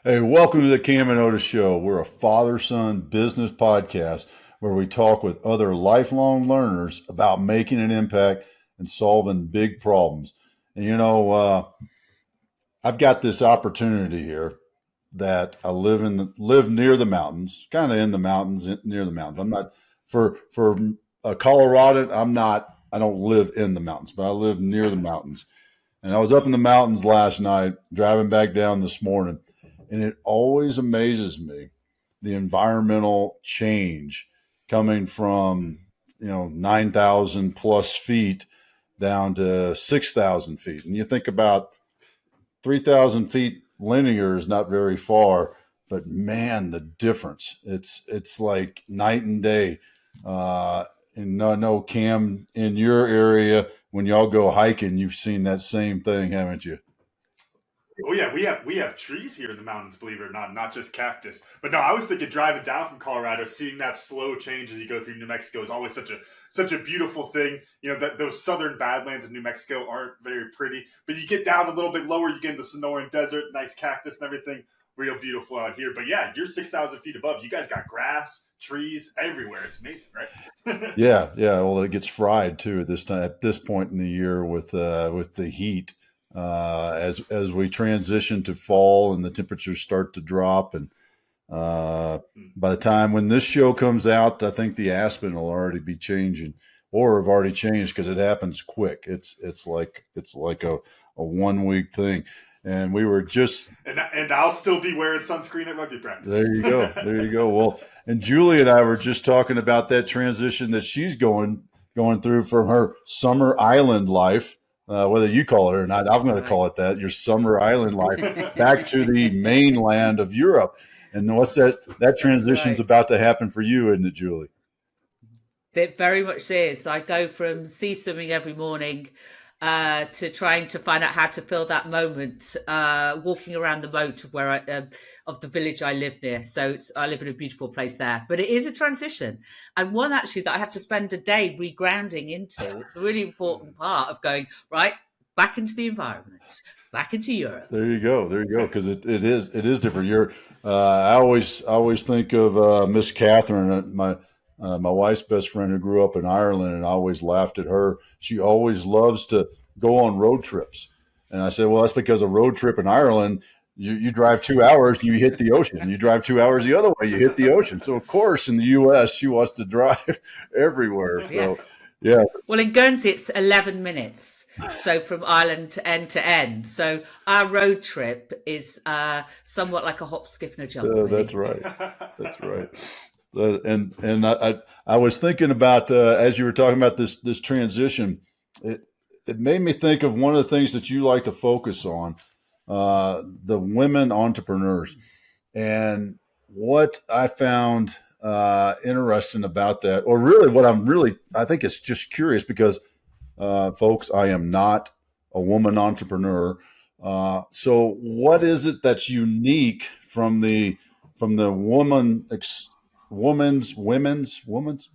Hey, welcome to the Cam and Otis Show. We're a father-son business podcast where we talk with other lifelong learners about making an impact and solving big problems. And I've got this opportunity here that I live near the mountains, kind of in the mountains, near the mountains. I'm not for Colorado. I don't live in the mountains, but I live near the mountains. And I was up in the mountains last night, driving back down this morning. And it always amazes me the environmental change coming from, 9,000 plus feet down to 6,000 feet. And you think about 3,000 feet linear is not very far, but man, the difference. It's like night and day. And no, Cam, in your area, when y'all go hiking, you've seen that same thing, haven't you? Oh yeah, we have trees here in the mountains, believe it or not, not just cactus. But no, I was thinking driving down from Colorado, seeing that slow change as you go through New Mexico is always such a beautiful thing. You know, that those southern badlands of New Mexico aren't very pretty, but you get down a little bit lower, you get in the Sonoran Desert, nice cactus and everything, real beautiful out here. But yeah, you're 6,000 feet above. You guys got grass, trees everywhere. It's amazing, right? Yeah. Well, it gets fried too at this point in the year with the heat. As we transition to fall and the temperatures start to drop, and by the time when this show comes out, I think the aspen will already be changing or have already changed because it happens quick. It's like a 1 week thing, and we were just and I'll still be wearing sunscreen at rugby practice. There you go. Well, and Julie and I were just talking about that transition that she's going through from her summer island life. Whether you call it or not, I'm going to call it that, your summer island life, back to the mainland of Europe. And what's that transition's about to happen for you, isn't it, Julie? It very much is. I go from sea swimming every morning to trying to find out how to fill that moment, walking around the moat of the village I live near. So I live in a beautiful place there, but it is a transition, and one actually that I have to spend a day regrounding into. It's a really important part of going right back into the environment, back into Europe. There you go. Because it is different. I always think of Miss Catherine, my wife's best friend who grew up in Ireland, and I always laughed at her. She always loves to go on road trips. And I said, well, that's because a road trip in Ireland, you drive 2 hours, you hit the ocean. You drive 2 hours the other way, you hit the ocean. So, of course, in the U.S., she wants to drive everywhere. So, yeah. Well, in Guernsey, it's 11 minutes. So from Ireland to end. So our road trip is somewhat like a hop, skip, and a jump. That's right. And I was thinking about as you were talking about this transition, it made me think of one of the things that you like to focus on, the women entrepreneurs, and what I found interesting about that, or really what I think it's just curious because, folks, I am not a woman entrepreneur. So what is it that's unique from the women's?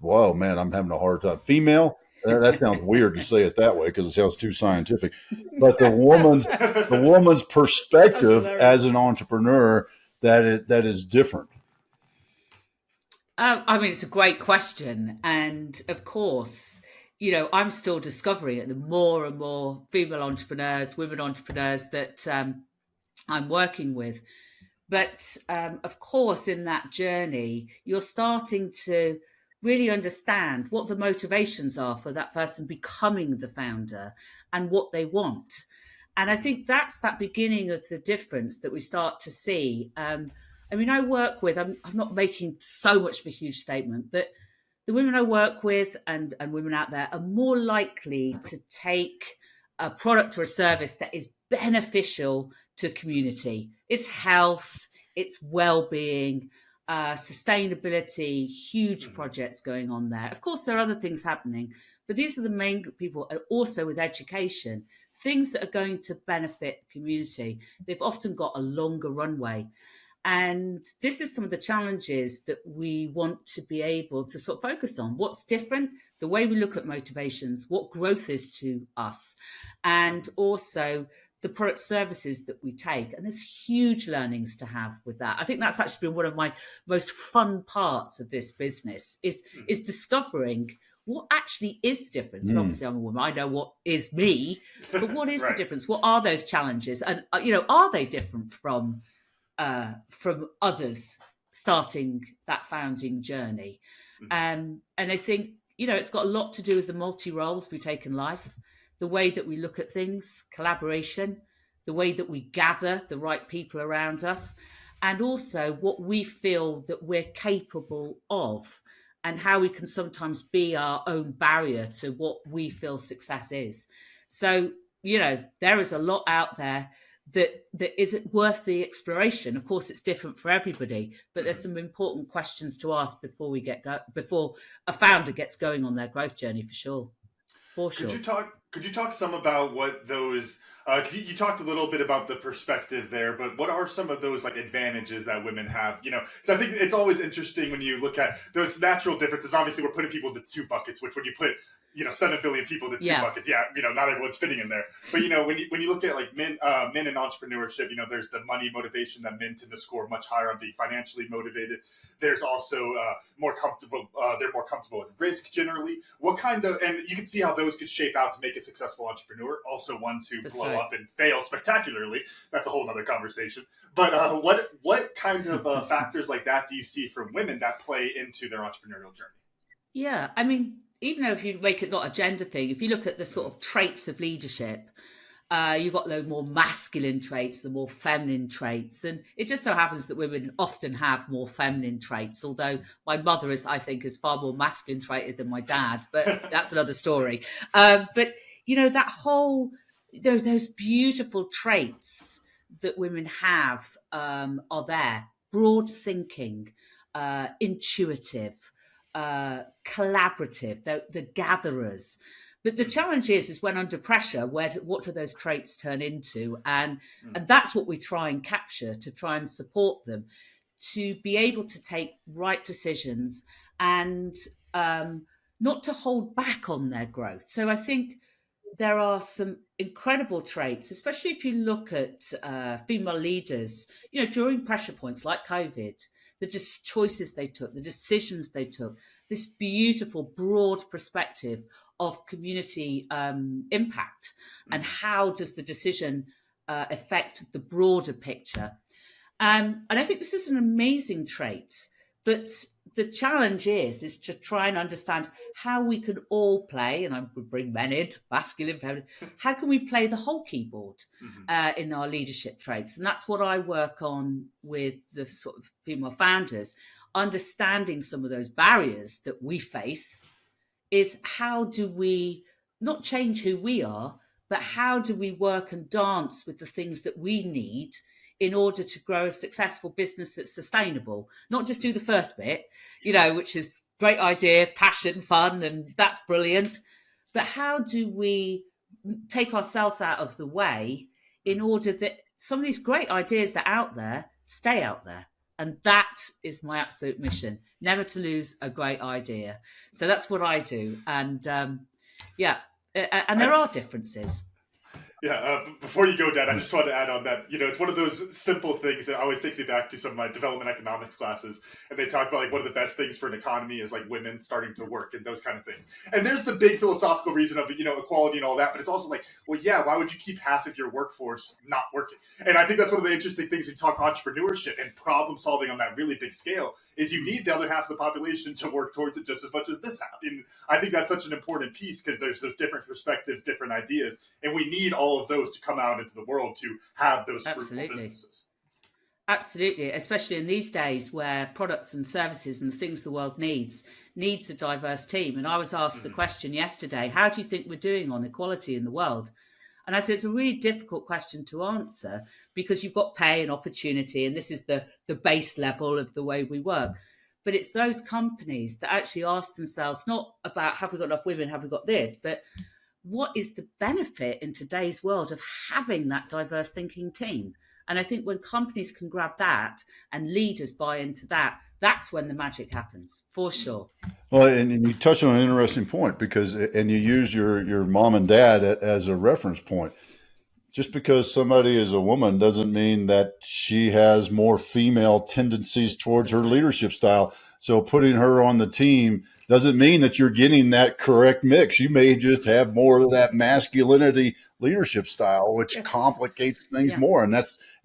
Whoa, man, I'm having a hard time. Female. That sounds weird to say it that way because it sounds too scientific. But the woman's perspective as an entrepreneur that is different. I mean, it's a great question, and of course, I'm still discovering it. The more and more female entrepreneurs, women entrepreneurs that I'm working with. But of course, in that journey, you're starting to really understand what the motivations are for that person becoming the founder and what they want. And I think that's that beginning of the difference that we start to see. I work with, I'm not making so much of a huge statement, but the women I work with and women out there are more likely to take a product or a service that is beneficial to community. It's health, it's well-being, sustainability, huge projects going on there. Of course, there are other things happening, but these are the main people. And also with education, things that are going to benefit the community. They've often got a longer runway. And this is some of the challenges that we want to be able to sort of focus on. What's different? The way we look at motivations, what growth is to us, and also the product services that we take. And there's huge learnings to have with that. I think that's actually been one of my most fun parts of this business is discovering what actually is the difference. And obviously I'm a woman, I know what is me, but what is the difference? What are those challenges? And, are they different from others starting that founding journey? And I think, it's got a lot to do with the multi-roles we take in life, the way that we look at things, collaboration, the way that we gather the right people around us, and also what we feel that we're capable of and how we can sometimes be our own barrier to what we feel success is. So, there is a lot out there that isn't worth the exploration. Of course, it's different for everybody, but there's some important questions to ask before before a founder gets going on their growth journey, for sure. Could you talk some about what those? Because you talked a little bit about the perspective there, but what are some of those advantages that women have? So I think it's always interesting when you look at those natural differences. Obviously, we're putting people into two buckets, which when you put 7 billion people into two buckets. Not everyone's fitting in there. But when you look at men in entrepreneurship, there's the money motivation that men tend to score much higher on being financially motivated. There's also more comfortable. They're more comfortable with risk generally. What kind of, and you can see how those could shape out to make a successful entrepreneur. Also ones who blow up and fail spectacularly. That's a whole other conversation. But what kind of factors like that do you see from women that play into their entrepreneurial journey? Yeah, I mean, even though if you make it not a gender thing, if you look at the sort of traits of leadership, you've got the more masculine traits, the more feminine traits. And it just so happens that women often have more feminine traits, although my mother is far more masculine traded than my dad, but that's another story. But, that whole, those beautiful traits that women have are there. Broad thinking, intuitive, collaborative, the gatherers. But the challenge is when under pressure, what do those traits turn into? And that's what we try and capture, to try and support them to be able to take right decisions and not to hold back on their growth. So I think there are some incredible traits, especially if you look at female leaders, during pressure points like COVID, the choices they took, the decisions they took, this beautiful broad perspective of community impact and how does the decision affect the broader picture. And I think this is an amazing trait, but the challenge is to try and understand how we can all play, and I would bring men in, masculine, feminine, how can we play the whole keyboard in our leadership traits? And that's what I work on with the sort of female founders, understanding some of those barriers that we face is how do we not change who we are, but how do we work and dance with the things that we need in order to grow a successful business that's sustainable, not just do the first bit, which is great idea, passion, fun, and that's brilliant. But how do we take ourselves out of the way in order that some of these great ideas that are out there stay out there? And that is my absolute mission, never to lose a great idea. So that's what I do. And and there are differences. Yeah, before you go, Dad, I just wanted to add on that, it's one of those simple things that always takes me back to some of my development economics classes. And they talk about one of the best things for an economy is women starting to work and those kind of things. And there's the big philosophical reason of, equality and all that. But it's also why would you keep half of your workforce not working? And I think that's one of the interesting things when you talk entrepreneurship and problem solving on that really big scale is you need the other half of the population to work towards it just as much as this half. And I think that's such an important piece because there's those different perspectives, different ideas, and we need all of those to come out into the world to have those fruitful businesses. Absolutely, especially in these days where products and services and the things the world needs a diverse team. And I was asked the question yesterday, how do you think we're doing on equality in the world? And I said, it's a really difficult question to answer because you've got pay and opportunity, and this is the base level of the way we work. But it's those companies that actually ask themselves, not about have we got enough women, have we got this, but what is the benefit in today's world of having that diverse thinking team? And I think when companies can grab that and leaders buy into that, that's when the magic happens, for sure. Well, and you touched on an interesting point because, and you use your mom and dad as a reference point. just because somebody is a woman doesn't mean that she has more female tendencies towards her leadership style. So putting her on the team doesn't mean that you're getting that correct mix. You may just have more of that masculinity leadership style, which complicates things more. And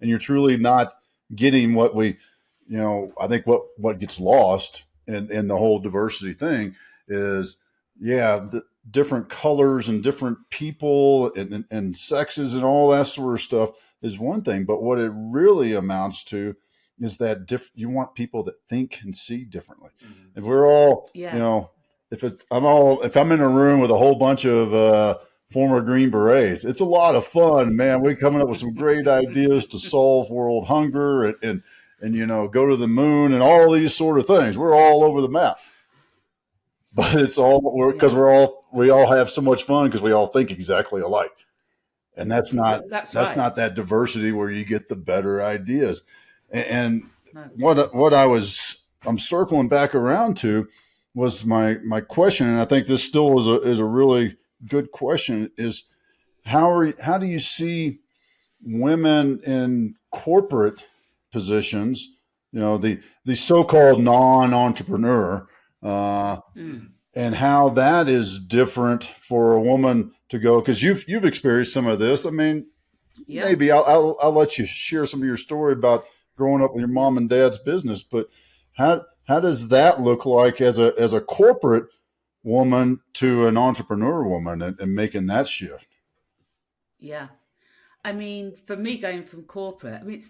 you're truly not getting what I think what gets lost in the whole diversity thing is, the different colors and different people and sexes and all that sort of stuff is one thing. But what it really amounts to is that you want people that think and see differently. If we're all, if I'm in a room with a whole bunch of former Green Berets, it's a lot of fun, man. We're coming up with some great ideas to solve world hunger and go to the moon and all these sort of things. We're all over the map. But it's all because we all have so much fun because we all think exactly alike, and that's not that diversity where you get the better ideas. And what I'm circling back around to was my question, and I think this still is a really good question: is how do you see women in corporate positions? The so-called non-entrepreneur. And how that is different for a woman to go, because you've experienced some of this. I mean, maybe I'll let you share some of your story about growing up with your mom and dad's business, but how does that look like as a corporate woman to an entrepreneur woman and making that shift? Yeah. I mean, for me, going from corporate, I mean,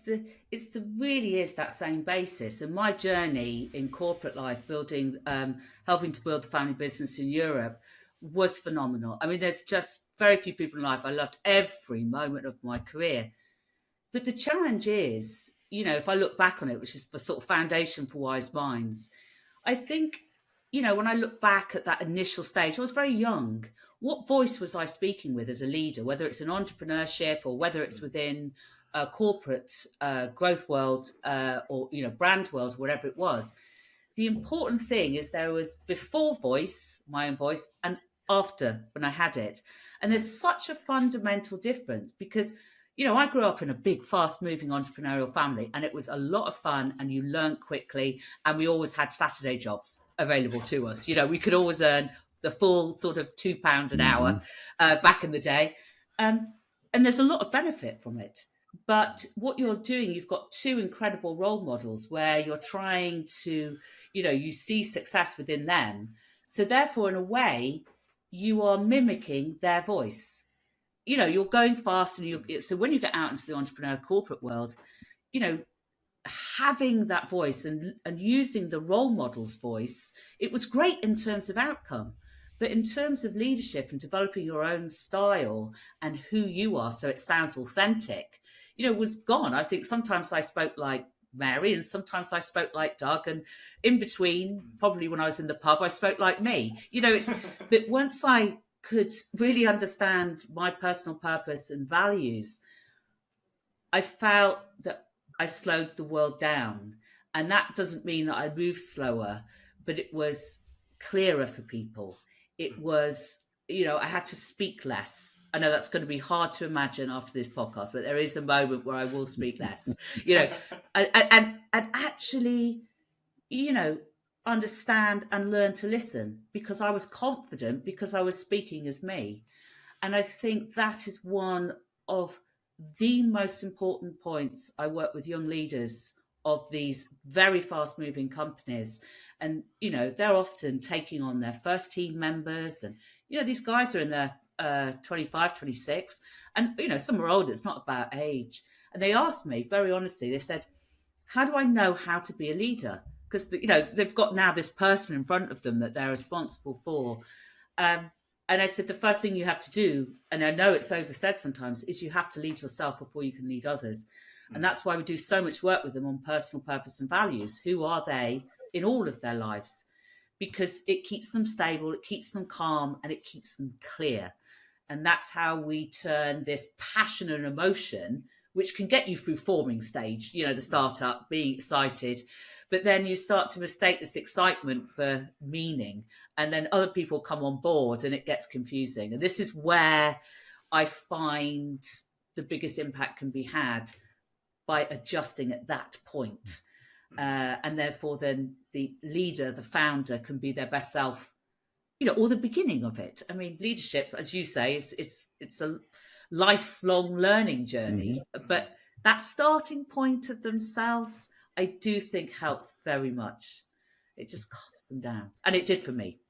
it's really is that same basis. And my journey in corporate life, helping to build the family business in Europe, was phenomenal. I mean, there's just very few people in life. I loved every moment of my career. But the challenge is, if I look back on it, which is the sort of foundation for Wise Minds, I think, when I look back at that initial stage, I was very young. What voice was I speaking with as a leader, whether it's in entrepreneurship or whether it's within a corporate growth world or, brand world, whatever it was? The important thing is there was before voice, my own voice, and after when I had it. And there's such a fundamental difference because, I grew up in a big, fast-moving entrepreneurial family, and it was a lot of fun, and you learn quickly, and we always had Saturday jobs available to us. We could always earn the full sort of £2 an hour back in the day. And there's a lot of benefit from it. But what you're doing, you've got two incredible role models where you're trying to, you see success within them. So therefore, in a way, you are mimicking their voice. You're going fast. So when you get out into the entrepreneur corporate world, having that voice and using the role model's voice, it was great in terms of outcome. But in terms of leadership and developing your own style and who you are, so it sounds authentic, was gone. I think sometimes I spoke like Mary and sometimes I spoke like Doug. And in between, probably when I was in the pub, I spoke like me. But once I could really understand my personal purpose and values, I felt that I slowed the world down. And that doesn't mean that I moved slower, but it was clearer for people. It was, I had to speak less. I know that's going to be hard to imagine after this podcast, but there is a moment where I will speak less, and actually, understand and learn to listen because I was confident because I was speaking as me. And I think that is one of the most important points. I work with young leaders of these very fast moving companies. And, they're often taking on their first team members. And, these guys are in their 25, 26. And, some are older. It's not about age. And they asked me very honestly, they said, how do I know how to be a leader? Because, they've got now this person in front of them that they're responsible for. And I said, the first thing you have to do, and I know it's oversaid sometimes, is you have to lead yourself before you can lead others. And that's why we do so much work with them on personal purpose and values. Who are they in all of their lives? Because it keeps them stable, it keeps them calm, and it keeps them clear. And that's how we turn this passion and emotion, which can get you through forming stage, the startup, being excited. But then you start to mistake this excitement for meaning. And then other people come on board and it gets confusing. And this is where I find the biggest impact can be had by adjusting at that point. And therefore then the leader, the founder, can be their best self, or the beginning of it. I mean, leadership, as you say, it's a lifelong learning journey, but that starting point of themselves, I do think helps very much. It just calms them down, and it did for me.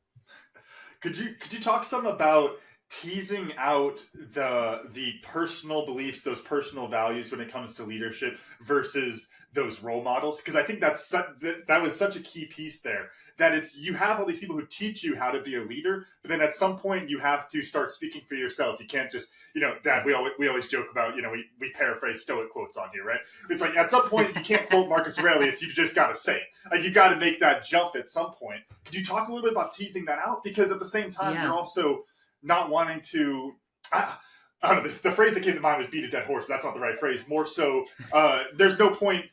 Could you talk some about teasing out the personal beliefs, those personal values when it comes to leadership versus those role models? Because I think that was such a key piece there. That you have all these people who teach you how to be a leader, but then at some point you have to start speaking for yourself. You can't just, Dad, we always joke about, we paraphrase Stoic quotes on here, right? It's like at some point you can't quote Marcus Aurelius. You've just got to say it. Like you got to make that jump at some point. Could you talk a little bit about teasing that out? Because at the same time, you're also not wanting to, I don't know, the phrase that came to mind was beat a dead horse, but that's not the right phrase. More so, there's no point,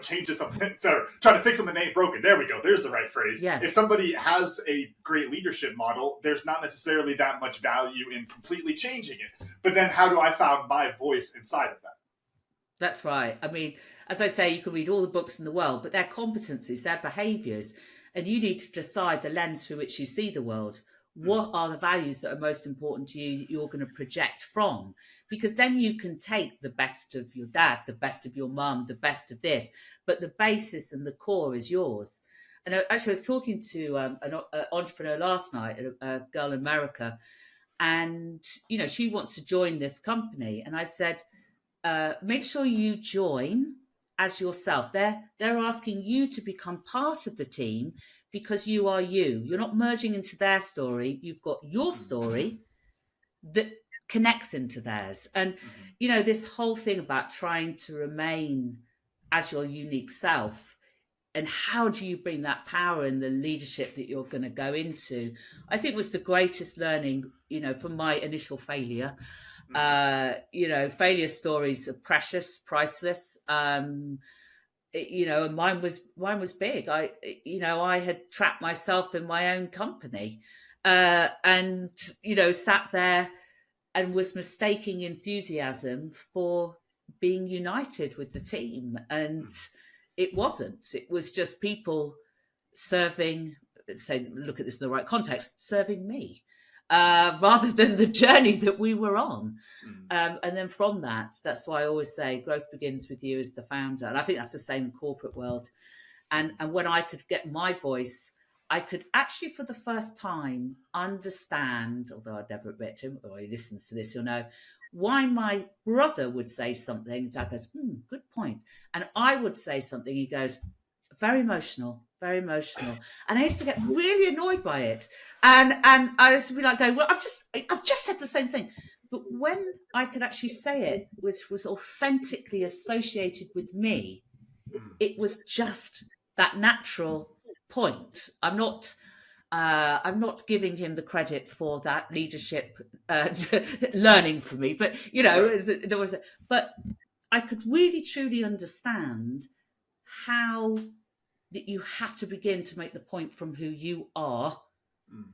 change to something better. Trying to fix something that ain't broken. There we go. There's the right phrase. Yes. If somebody has a great leadership model, there's not necessarily that much value in completely changing it. But then how do I find my voice inside of that? That's right. I mean, as I say, you can read all the books in the world, but their competencies, their behaviours, and you need to decide the lens through which you see the world. What are the values that are most important to you, you're going to project from? Because then you can take the best of your dad, the best of your mum, the best of this, but the basis and the core is yours. And actually, I was talking to an entrepreneur last night, a girl in America, and, she wants to join this company. And I said, make sure you join as yourself. They're asking you to become part of the team, because you are you. You're not merging into their story. You've got your story that connects into theirs. And, this whole thing about trying to remain as your unique self, and how do you bring that power and the leadership that you're going to go into, I think was the greatest learning, from my initial failure. Failure stories are precious, priceless. And mine was big. I had trapped myself in my own company, and sat there and was mistaking enthusiasm for being united with the team, and it wasn't. It was just people serving. Say, look at this in the right context, serving me. Rather than the journey that we were on. And then from that's why I always say growth begins with you as the founder. And I think that's the same in corporate world. And when I could get my voice, I could actually for the first time understand, although I'd never admit to him, or he listens to this, you'll know, why my brother would say something. Dad goes, good point. And I would say something, he goes, very emotional. Very emotional, and I used to get really annoyed by it, and I used to be like, going, "Well, I've just said the same thing," but when I could actually say it, which was authentically associated with me, it was just that natural point. I'm not giving him the credit for that leadership learning for me, but but I could really truly understand how that you have to begin to make the point from who you are,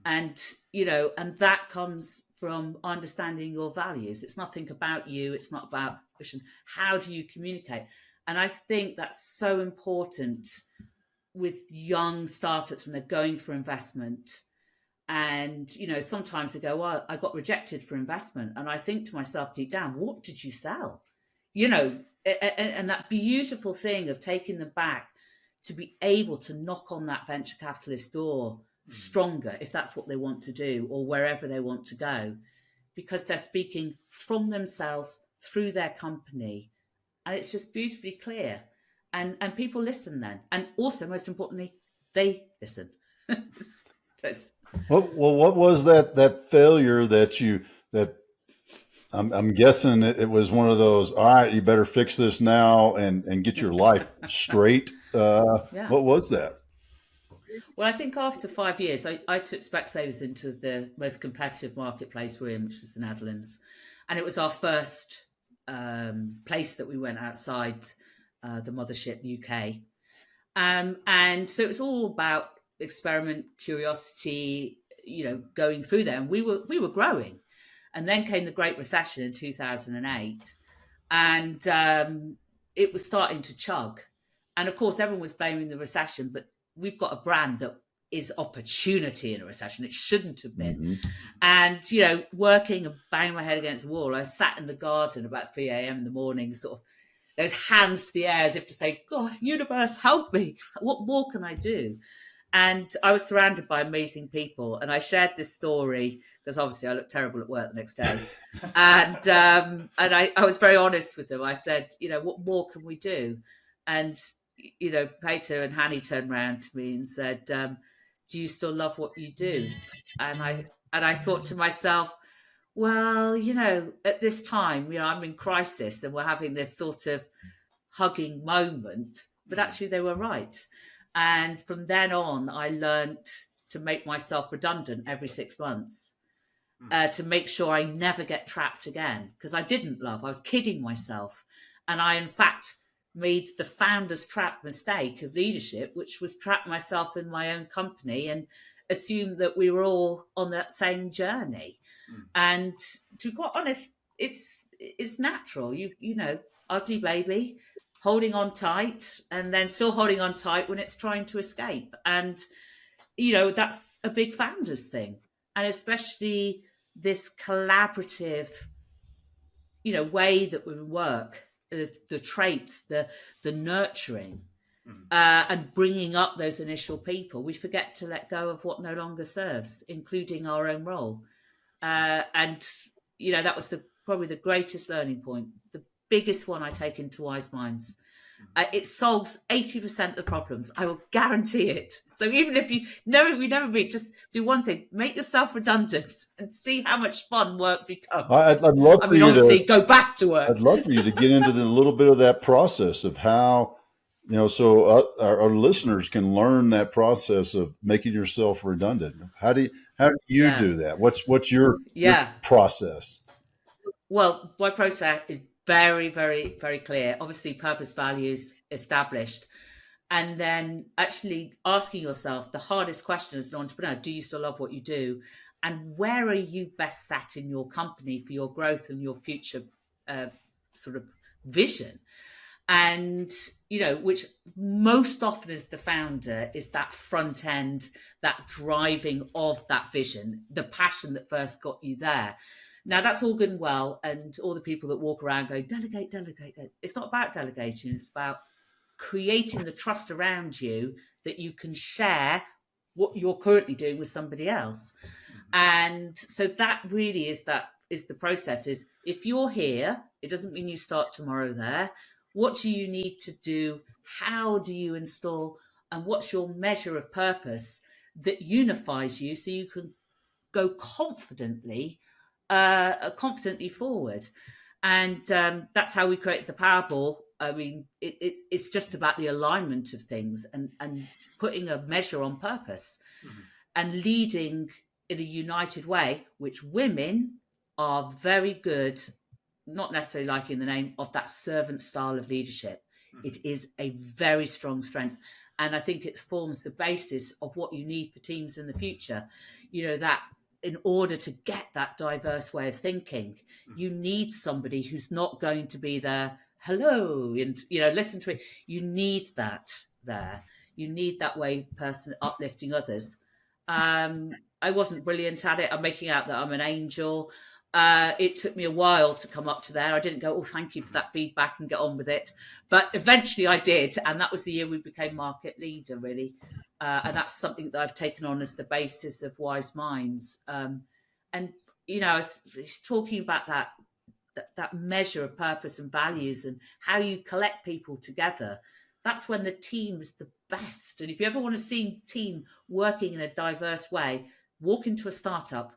and that comes from understanding your values. It's nothing about you. It's not about vision. How do you communicate? And I think that's so important with young startups when they're going for investment. And, sometimes they go, well, I got rejected for investment. And I think to myself deep down, what did you sell? And that beautiful thing of taking them back to be able to knock on that venture capitalist door stronger, if that's what they want to do, or wherever they want to go, because they're speaking from themselves through their company. And it's just beautifully clear. And people listen then. And also, most importantly, they listen. What was that failure that I'm guessing it was one of those, all right, you better fix this now and get your life straight. What was that? Well, I think after 5 years, I took Specsavers into the most competitive marketplace we're in, which was the Netherlands. And it was our first place that we went outside the mothership UK. And so it was all about experiment, curiosity, going through there. And we were growing. And then came the Great Recession in 2008. and it was starting to chug. And of course, everyone was blaming the recession, but we've got a brand that is opportunity in a recession. It shouldn't have been. Mm-hmm. And, you know, working and banging my head against the wall, I sat in the garden about 3 a.m. in the morning, sort of those hands to the air as if to say, God, universe, help me. What more can I do? And I was surrounded by amazing people. And I shared this story because obviously I looked terrible at work the next day. And I was very honest with them. I said, you know, what more can we do? And, you know, Peter and Hanny turned around to me and said, do you still love what you do? And I thought to myself, well, you know, at this time, you know, I'm in crisis and we're having this sort of hugging moment, but actually they were right. And from then on, I learned to make myself redundant every 6 months, to make sure I never get trapped again, because I didn't love, I was kidding myself. And I, in fact, made the founder's trap mistake of leadership, which was trap myself in my own company and assume that we were all on that same journey. And to be quite honest, it's natural. You know, ugly baby, holding on tight and then still holding on tight when it's trying to escape. And, you know, that's a big founder's thing. And especially this collaborative, you know, way that we work, the traits, the nurturing, and bringing up those initial people. We forget to let go of what no longer serves, including our own role. And, you know, that was probably the greatest learning point, the biggest one I take into Wyseminds. It solves 80% of the problems. I will guarantee it. So even if we never meet, just do one thing: make yourself redundant and see how much fun work becomes. I'd love for you obviously, to go back to work. I'd love for you to get into the little bit of that process of how, you know, so our listeners can learn that process of making yourself redundant. How do you do that? What's your process? Well, my process is very, very, very clear. Obviously, purpose, values established. And then actually asking yourself the hardest question as an entrepreneur: do you still love what you do? And where are you best sat in your company for your growth and your future sort of vision? And, you know, which most often as the founder is that front end, that driving of that vision, the passion that first got you there. Now, that's all good and well, and all the people that walk around going, delegate, delegate. It's not about delegating. It's about creating the trust around you that you can share what you're currently doing with somebody else. And so that really is the process. Is if you're here, it doesn't mean you start tomorrow there. What do you need to do? How do you install? And what's your measure of purpose that unifies you so you can go confidently forward? And that's how we create the Powerball. I mean, it's just about the alignment of things and putting a measure on purpose and leading in a united way, which women are very good, not necessarily liking the name of that servant style of leadership. It is a very strong strength. And I think it forms the basis of what you need for teams in the future. You know, that in order to get that diverse way of thinking, you need somebody who's not going to be there, hello, and, you know, listen to it. You need that there. You need that way person uplifting others. I wasn't brilliant at it. I'm making out that I'm an angel. It took me a while to come up to there. I didn't go, oh, thank you for that feedback and get on with it. But eventually I did. And that was the year we became market leader, really. And that's something that I've taken on as the basis of Wyseminds. And, you know, I was talking about that measure of purpose and values and how you collect people together. That's when the team is the best. And if you ever want to see a team working in a diverse way, walk into a startup,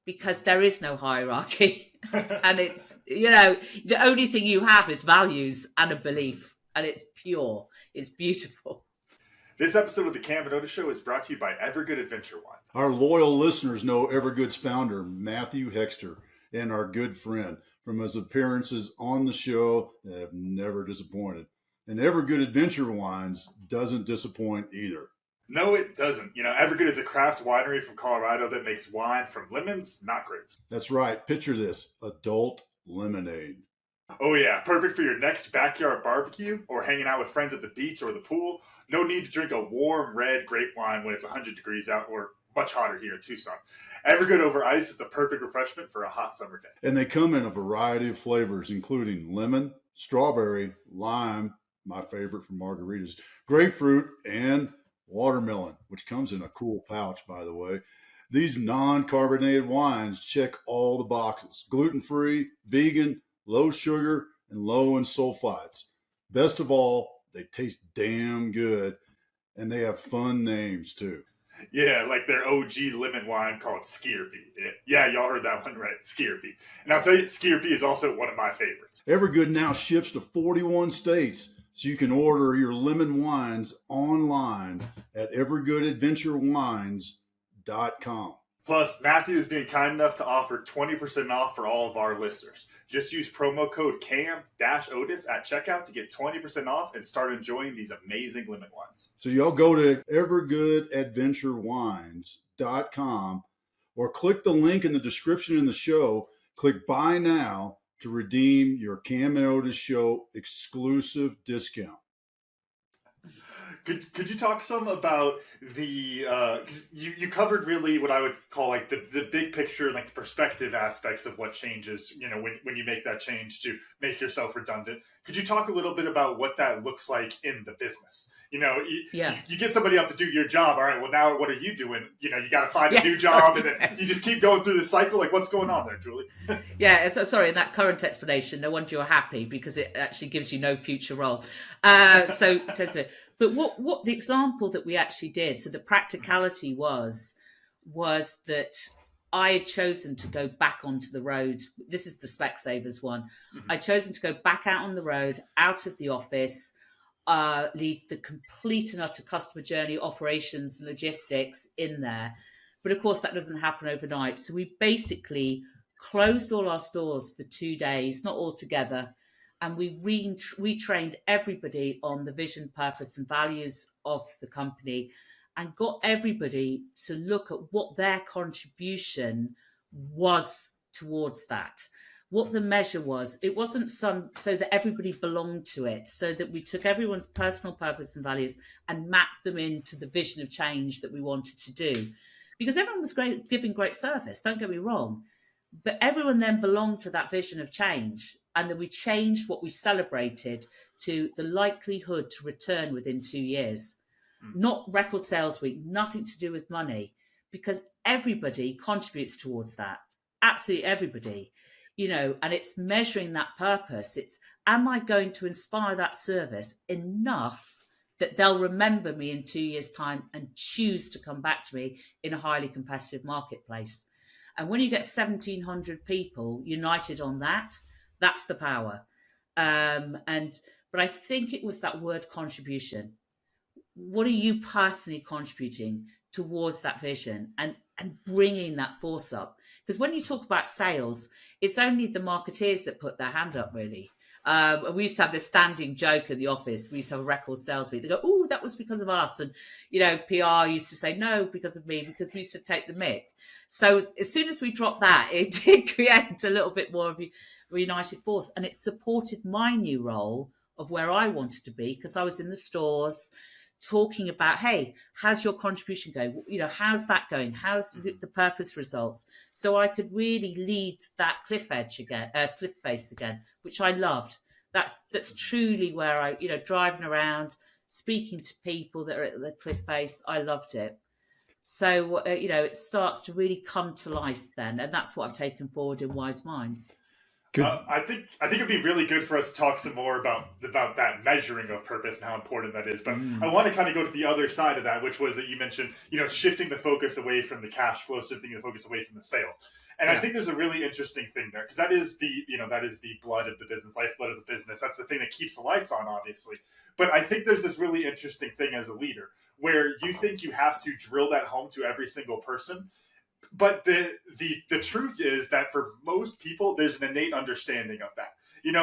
because there is no hierarchy. And it's, you know, the only thing you have is values and a belief, and it's pure. It's beautiful. This episode of the Cam and Otis Show is brought to you by Evergood Adventure Wine. Our loyal listeners know Evergood's founder, Matthew Hexter, and our good friend. From his appearances on the show, they have never disappointed. And Evergood Adventure Wines doesn't disappoint either. No, it doesn't. You know, Evergood is a craft winery from Colorado that makes wine from lemons, not grapes. That's right. Picture this: adult lemonade. Oh yeah, perfect for your next backyard barbecue or hanging out with friends at the beach or the pool. No need to drink a warm red grape wine when it's 100 degrees out or much hotter here in Tucson. Evergood over ice is the perfect refreshment for a hot summer day. And they come in a variety of flavors, including lemon, strawberry, lime, my favorite for margaritas, grapefruit, and watermelon, which comes in a cool pouch, by the way. These non carbonated wines check all the boxes: gluten free, vegan, low sugar, and low in sulfites. Best of all, they taste damn good and they have fun names too. Yeah, like their OG lemon wine called Skierpy. Yeah, y'all heard that one right, Skierpy. And I'll tell you, Skierpy is also one of my favorites. Evergood now ships to 41 states, so you can order your lemon wines online at evergoodadventurewines.com. Plus, Matthew is being kind enough to offer 20% off for all of our listeners. Just use promo code Cam-Otis at checkout to get 20% off and start enjoying these amazing lemon wines. So y'all go to evergoodadventurewines.com or click the link in the description in the show. Click buy now to redeem your Cam and Otis show exclusive discount. Could you talk some about the 'cause you covered really what I would call like the big picture, like the perspective aspects of what changes, when you make that change to make yourself redundant. Could you talk a little bit about what that looks like in the business? You get somebody up to do your job. All right, well now what are you doing? You got to find a new job, and then you just keep going through the cycle. Like, what's going on there, Julie? Yeah, so sorry, in that current explanation, no wonder you're happy, because it actually gives you no future role. But what the example that we actually did, so the practicality was that I had chosen to go back onto the road. This is the Specsavers one. Mm-hmm. I'd chosen to go back out on the road, out of the office, leave the complete and utter customer journey, operations, logistics in there. But of course, that doesn't happen overnight. So we basically closed all our stores for 2 days, not all together. And we retrained everybody on the vision, purpose, and values of the company, and got everybody to look at what their contribution was towards that, what the measure was. It wasn't so that everybody belonged to it, so that we took everyone's personal purpose and values and mapped them into the vision of change that we wanted to do. Because everyone was giving great service, don't get me wrong. But everyone then belonged to that vision of change. And then we changed what we celebrated to the likelihood to return within 2 years. Not record sales week, nothing to do with money, because everybody contributes towards that. Absolutely everybody. And it's measuring that purpose. It's, am I going to inspire that service enough that they'll remember me in 2 years' time and choose to come back to me in a highly competitive marketplace? And when you get 1,700 people united on that, that's the power. But I think it was that word contribution. What are you personally contributing towards that vision and bringing that force up? Because when you talk about sales, it's only the marketeers that put their hand up, really. We used to have this standing joke in the office. We used to have a record sales week. They go, oh, that was because of us. And, PR used to say, no, because of me, because we used to take the mick. So as soon as we dropped that, it did create a little bit more of a united force. And it supported my new role of where I wanted to be, because I was in the stores talking about, hey, how's your contribution going? How's that going? How's the purpose results? So I could really lead that cliff face again, which I loved. That's truly where I, driving around, speaking to people that are at the cliff face, I loved it. So, it starts to really come to life then. And that's what I've taken forward in Wise Minds. I think it'd be really good for us to talk some more about that measuring of purpose and how important that is. But I want to kind of go to the other side of that, which was that you mentioned, shifting the focus away from the cash flow, shifting the focus away from the sale. And I think there's a really interesting thing there, because that is the blood of the business, lifeblood of the business. That's the thing that keeps the lights on, obviously. But I think there's this really interesting thing as a leader where you think you have to drill that home to every single person. But the truth is that for most people, there's an innate understanding of that.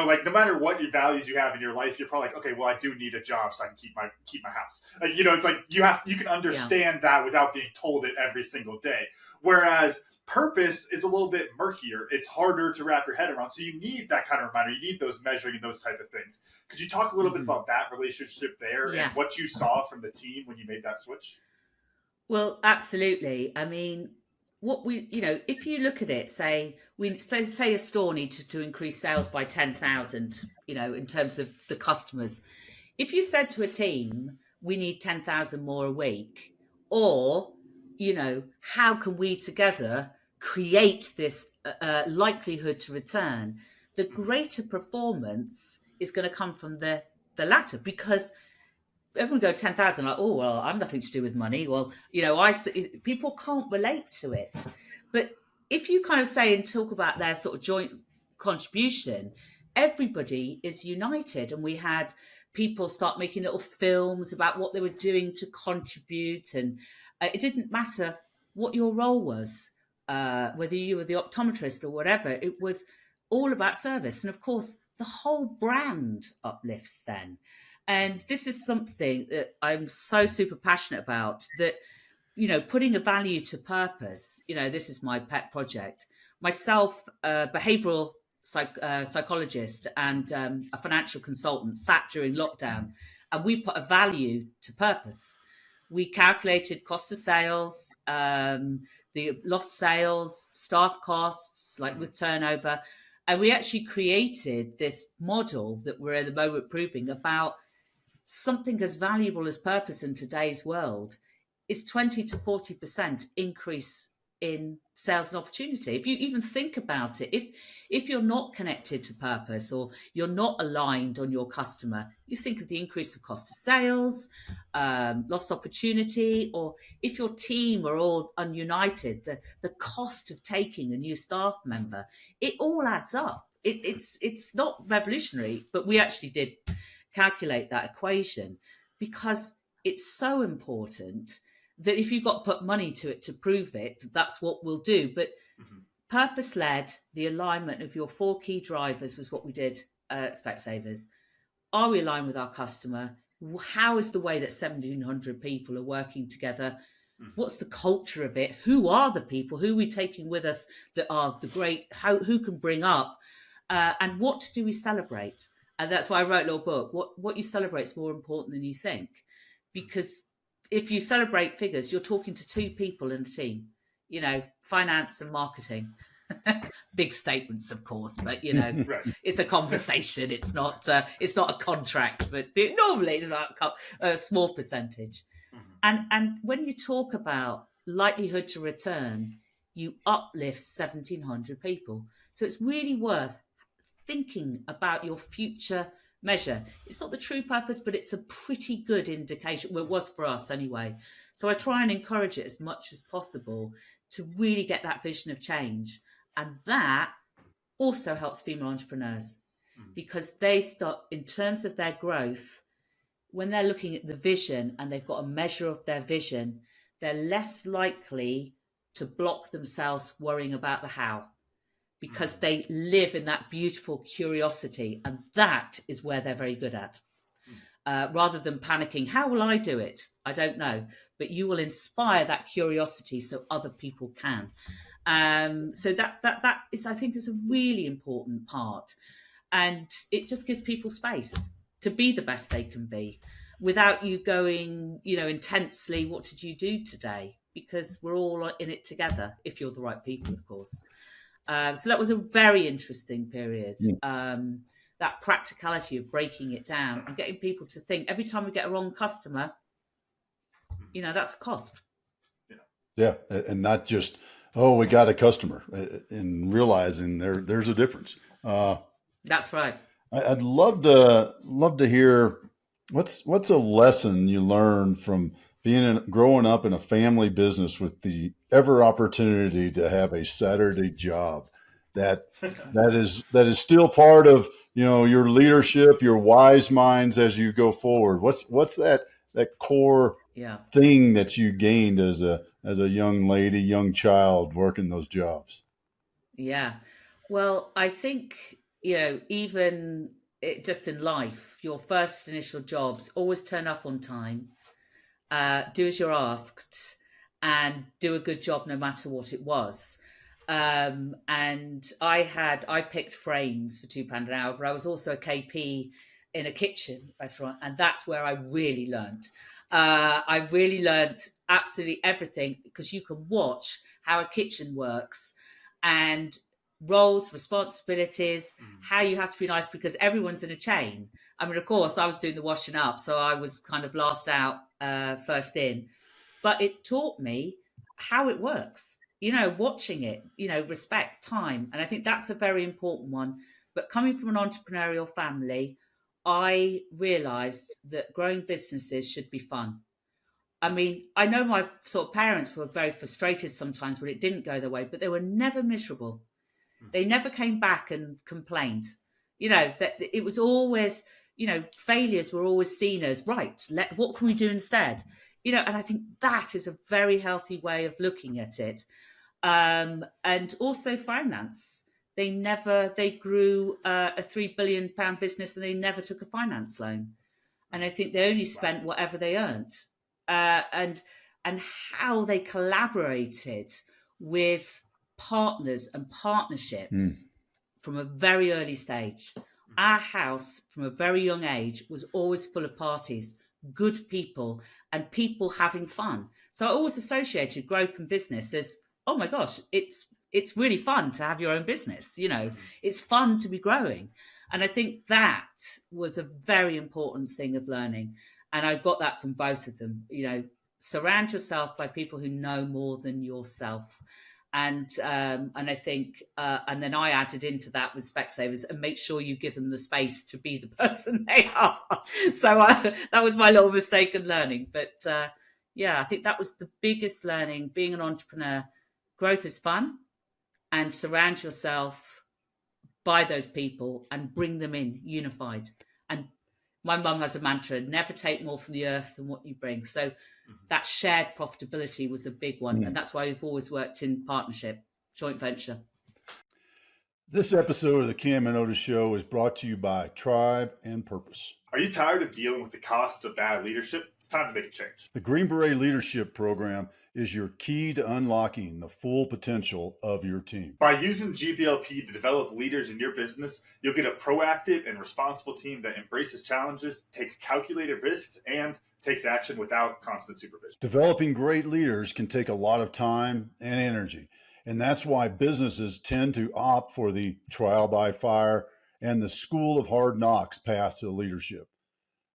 Like no matter what your values you have in your life, you're probably like, okay, well, I do need a job so I can keep my house. Like, it's like you can understand that without being told it every single day. Whereas Purpose is a little bit murkier. It's harder to wrap your head around. So you need that kind of reminder. You need those measuring and those type of things. Could you talk a little bit about that relationship there and what you saw from the team when you made that switch? Well, absolutely. I mean, what we, if you look at it, say a store needed to increase sales by 10,000, in terms of the customers. If you said to a team, we need 10,000 more a week, or, how can we together create this likelihood to return, the greater performance is going to come from the latter, because everyone go 10,000, like, oh, well, I'm nothing to do with money. Well, people can't relate to it. But if you kind of say and talk about their sort of joint contribution, everybody is united. And we had people start making little films about what they were doing to contribute. And it didn't matter what your role was, whether you were the optometrist or whatever. It was all about service. And of course, the whole brand uplifts then. And this is something that I'm so super passionate about, that, putting a value to purpose, this is my pet project. Myself, a behavioral psychologist and a financial consultant, sat during lockdown, and we put a value to purpose. We calculated cost of sales, the lost sales, staff costs, like with turnover. And we actually created this model that we're at the moment proving about something as valuable as purpose in today's world is 20 to 40% increase in sales and opportunity. If you even think about it, if you're not connected to purpose, or you're not aligned on your customer, you think of the increase of cost of sales, lost opportunity, or if your team are all ununited, the cost of taking a new staff member, it all adds up. It's not revolutionary, but we actually did calculate that equation, because it's so important that if you've got to put money to it to prove it, that's what we'll do. But purpose-led, the alignment of your 4 key drivers was what we did at Specsavers. Are we aligned with our customer? How is the way that 1,700 people are working together? What's the culture of it? Who are the people? Who are we taking with us that are the great? Who can bring up? And what do we celebrate? And that's why I wrote a little book. What you celebrate is more important than you think. Because if you celebrate figures, you're talking to 2 people in a team, finance and marketing. Big statements, of course, but, Right. It's a conversation. It's not a contract, but normally it's about a small percentage. And when you talk about likelihood to return, you uplift 1,700 people. So it's really worth thinking about your future measure. It's not the true purpose, but it's a pretty good indication. Well, it was for us anyway. So I try and encourage it as much as possible to really get that vision of change. And that also helps female entrepreneurs, because they start, in terms of their growth, when they're looking at the vision and they've got a measure of their vision, they're less likely to block themselves worrying about the how, because they live in that beautiful curiosity, and that is where they're very good at. Rather than panicking, how will I do it? I don't know, but you will inspire that curiosity so other people can. So that is, I think, is a really important part, and it just gives people space to be the best they can be, without you going, intensely, what did you do today? Because we're all in it together, if you're the right people, of course. So that was a very interesting period. That practicality of breaking it down and getting people to think, every time we get a wrong customer, that's a cost. Yeah. And not just, we got a customer, and realizing there's a difference. That's right. I'd love to hear what's a lesson you learned from growing up in a family business with the ever opportunity to have a Saturday job that is still part of your leadership, your wise minds as you go forward. What's that core thing that you gained as a young lady, young child working those jobs? Yeah, well, I think even just in life, your first initial jobs, always turn up on time. Do as you're asked, and do a good job no matter what it was. And I picked frames for £2 an hour, but I was also a KP in a kitchen restaurant, and that's where I really learned. I really learned absolutely everything, because you can watch how a kitchen works and roles, responsibilities, how you have to be nice, because everyone's in a chain. I mean, of course, I was doing the washing up, so I was kind of last out, first in. But it taught me how it works, watching it, respect, time. And I think that's a very important one. But coming from an entrepreneurial family, I realized that growing businesses should be fun. I mean, I know my sort of parents were very frustrated sometimes when it didn't go their way, but they were never miserable. They never came back and complained. That it was always, failures were always seen as, right, what can we do instead? And I think that is a very healthy way of looking at it. And also finance. They grew a £3 billion business, and they never took a finance loan. And I think they only spent whatever they earned. And how they collaborated with partners and partnerships from a very early stage. Our house, from a very young age, was always full of parties, good people, and people having fun. So I always associated growth and business as, oh my gosh, it's really fun to have your own business. It's fun to be growing. And I think that was a very important thing of learning. And I got that from both of them. Surround yourself by people who know more than yourself. And I think, and then I added into that with Specsavers, and make sure you give them the space to be the person they are. So that was my little mistake in learning. But I think that was the biggest learning, being an entrepreneur. Growth is fun, and surround yourself by those people and bring them in unified. And my mum has a mantra: never take more from the earth than what you bring. So that shared profitability was a big one. And that's why we've always worked in partnership, joint venture. This episode of the Cam and Otis Show is brought to you by Tribe and Purpose. Are you tired of dealing with the cost of bad leadership? It's time to make a change. The Green Beret Leadership Program is your key to unlocking the full potential of your team. By using GBLP to develop leaders in your business, you'll get a proactive and responsible team that embraces challenges, takes calculated risks, and takes action without constant supervision. Developing great leaders can take a lot of time and energy, and that's why businesses tend to opt for the trial by fire and the school of hard knocks path to leadership.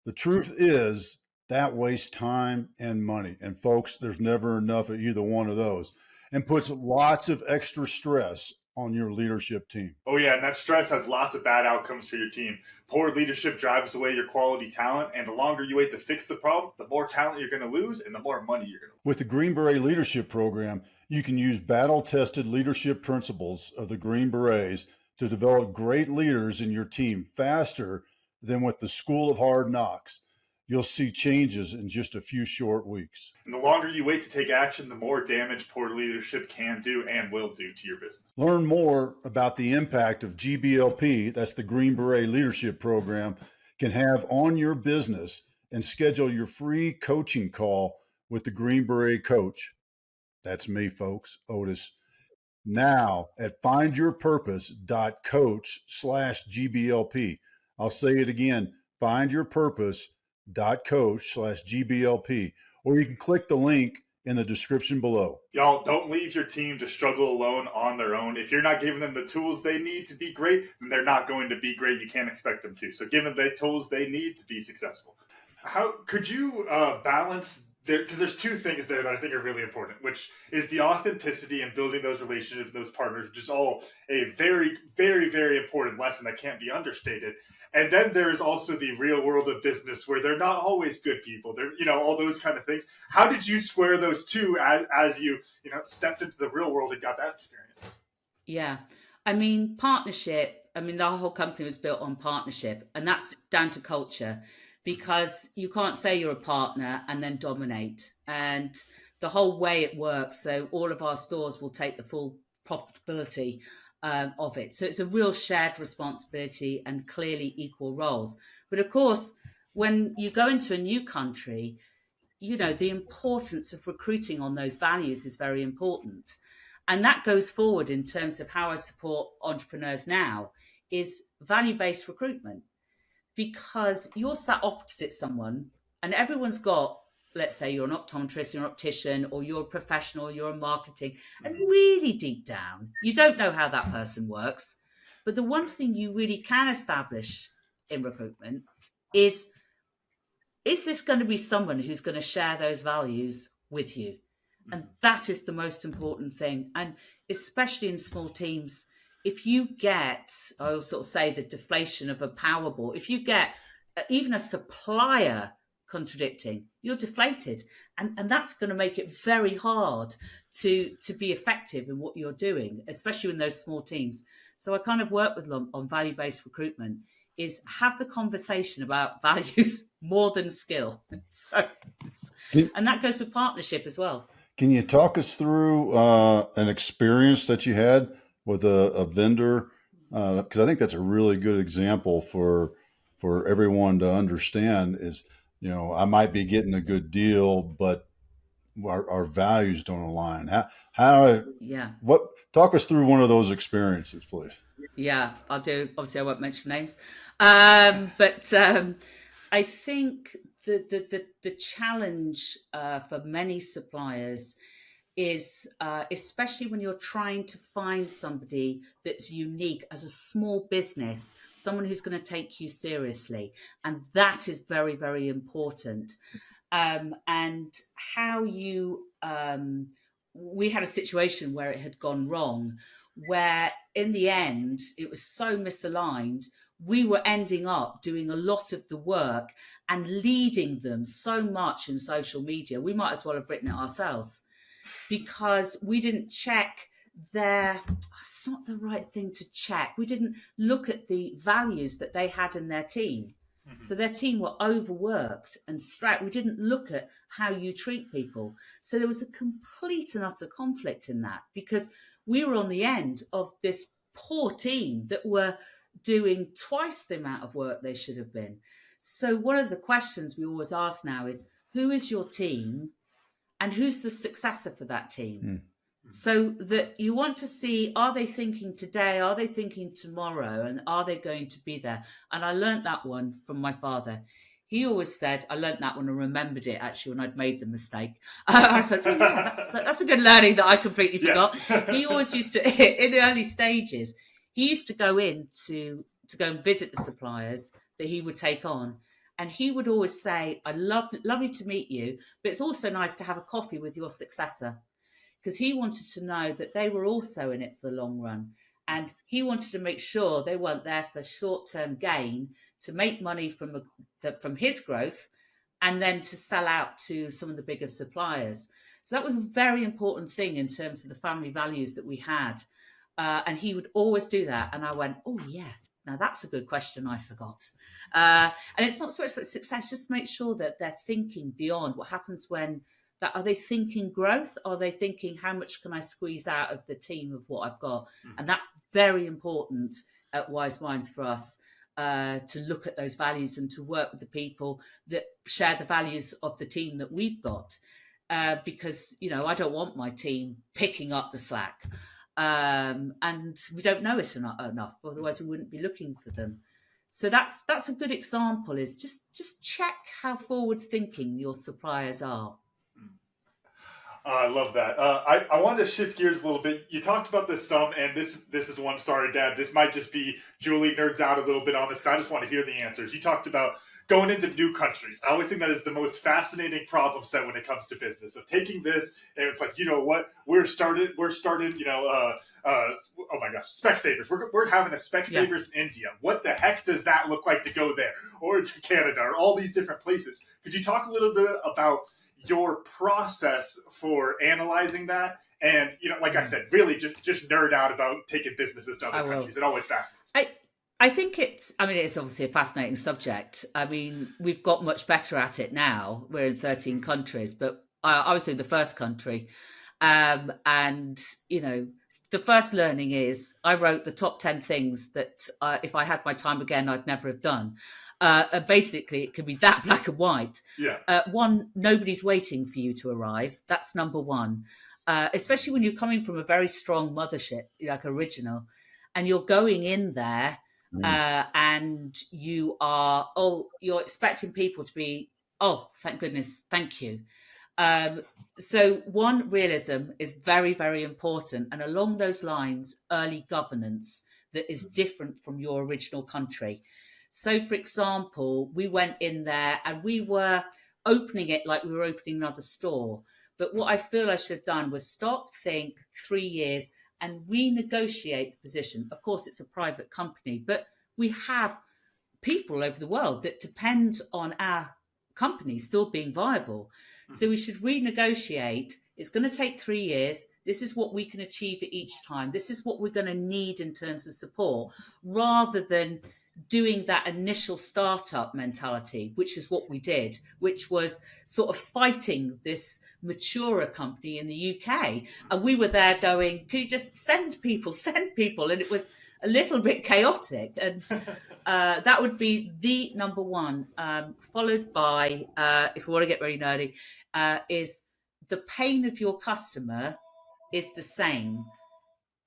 The truth is that wastes time and money. And folks, there's never enough of either one of those, and puts lots of extra stress on your leadership team. Oh yeah, and that stress has lots of bad outcomes for your team. Poor leadership drives away your quality talent, and the longer you wait to fix the problem, the more talent you're going to lose and the more money you're going to lose. With the Green Beret Leadership Program, you can use battle-tested leadership principles of the Green Berets to develop great leaders in your team faster than with the School of Hard Knocks. You'll see changes in just a few short weeks. And the longer you wait to take action, the more damage poor leadership can do and will do to your business. Learn more about the impact of GBLP, that's the Green Beret Leadership Program, can have on your business, and schedule your free coaching call with the Green Beret Coach. That's me, folks, Otis. Now at findyourpurpose.coach/GBLP. I'll say it again, findyourpurpose.coach/GBLP, or you can click the link in the description below. Y'all, don't leave your team to struggle alone on their own. If you're not giving them the tools they need to be great, then they're not going to be great. You can't expect them to. So give them the tools they need to be successful. How could you balance there? Because there's two things there that I think are really important, which is the authenticity and building those relationships with those partners, which is all a very, very, very important lesson that can't be understated. And then there is also the real world of business where they're not always good people. They're, all those kind of things. How did you square those two as you stepped into the real world and got that experience? Yeah. I mean, partnership, the whole company was built on partnership, and that's down to culture, because you can't say you're a partner and then dominate. And the whole way it works, so all of our stores will take the full profitability of it. So it's a real shared responsibility and clearly equal roles. But of course, when you go into a new country, the importance of recruiting on those values is very important. And that goes forward in terms of how I support entrepreneurs now is value-based recruitment, because you're sat opposite someone and everyone's got, let's say you're an optometrist, you're an optician, or you're a professional, you're in marketing, and really deep down, you don't know how that person works. But the one thing you really can establish in recruitment is this going to be someone who's going to share those values with you? And that is the most important thing. And especially in small teams, if you get, I'll sort of say the deflation of a Powerball, if you get even a supplier contradicting, you're deflated. And that's going to make it very hard to be effective in what you're doing, especially in those small teams. So I kind of work with them on value-based recruitment, is have the conversation about values more than skill. And that goes with partnership as well. Can you talk us through an experience that you had with a vendor? Because I think that's a really good example for everyone to understand is, I might be getting a good deal, but our values don't align. Talk us through one of those experiences, please. Yeah, I'll do. Obviously, I won't mention names. But I think the challenge for many suppliers is, especially when you're trying to find somebody that's unique as a small business, someone who's going to take you seriously. And that is very, very important. And how you... we had a situation where it had gone wrong, where in the end, it was so misaligned. We were ending up doing a lot of the work and leading them so much in social media. We might as well have written it ourselves, because we didn't check it's not the right thing to check. We didn't look at the values that they had in their team. So their team were overworked and strapped. We didn't look at how you treat people. So there was a complete and utter conflict in that, because we were on the end of this poor team that were doing twice the amount of work they should have been. So one of the questions we always ask now is, who is your team and who's the successor for that team? So that you want to see, are they thinking today? Are they thinking tomorrow? And are they going to be there? And I learned that one from my father. He always said, I learned that one and remembered it actually when I'd made the mistake. I said, oh, yeah, that's a good learning that I completely forgot. Yes. He always used to, in the early stages, he used to go in to go and visit the suppliers that he would take on. And he would always say, I love you to meet you, but it's also nice to have a coffee with your successor. Because he wanted to know that they were also in it for the long run. And he wanted to make sure they weren't there for short-term gain, to make money from his growth and then to sell out to some of the bigger suppliers. So that was a very important thing in terms of the family values that we had. And he would always do that. And I went, oh, yeah, now that's a good question I forgot. And it's not so much about success, just make sure that they're thinking beyond what happens when... Are they thinking growth? Are they thinking how much can I squeeze out of the team of what I've got? And that's very important at Wyseminds for us, to look at those values and to work with the people that share the values of the team that we've got. Because, I don't want my team picking up the slack. And we don't know it enough, otherwise we wouldn't be looking for them. So that's a good example, is just check how forward thinking your suppliers are. I love that. I wanted to shift gears a little bit. You talked about this some, and this is one. Sorry, Dad. This might just be Julie nerds out a little bit on this, because I just want to hear the answers. You talked about going into new countries. I always think that is the most fascinating problem set when it comes to business. Of taking this, and it's like, we're started. Oh my gosh, Specsavers. We're having a Specsavers in India. What the heck does that look like to go there, or to Canada, or all these different places? Could you talk a little bit about your process for analyzing that? And, like I said, really just nerd out about taking businesses to other countries. It always fascinates me. I think it's obviously a fascinating subject. We've got much better at it now. We're in 13 countries, but I was in the first country. And, the first learning is I wrote the top 10 things that if I had my time again, I'd never have done. Basically, it can be that black and white. Yeah. One, nobody's waiting for you to arrive. That's number one. especially when you're coming from a very strong mothership, like Original, and you're going in there and you're expecting people to be, oh, thank goodness, thank you. So one, realism is very, very important. And along those lines, early governance that is different from your original country. So, for example, we went in there and we were opening it like we were opening another store. But what I feel I should have done was stop, think 3 years and renegotiate the position. Of course, it's a private company, but we have people over the world that depend on our company still being viable. So we should renegotiate. It's going to take 3 years. This is what we can achieve at each time. This is what we're going to need in terms of support, rather than doing that initial startup mentality, which is what we did, which was sort of fighting this maturer company in the UK. And we were there going, can you just send people? And it was a little bit chaotic. And that would be the number one, followed by, if we want to get very nerdy, is the pain of your customer is the same.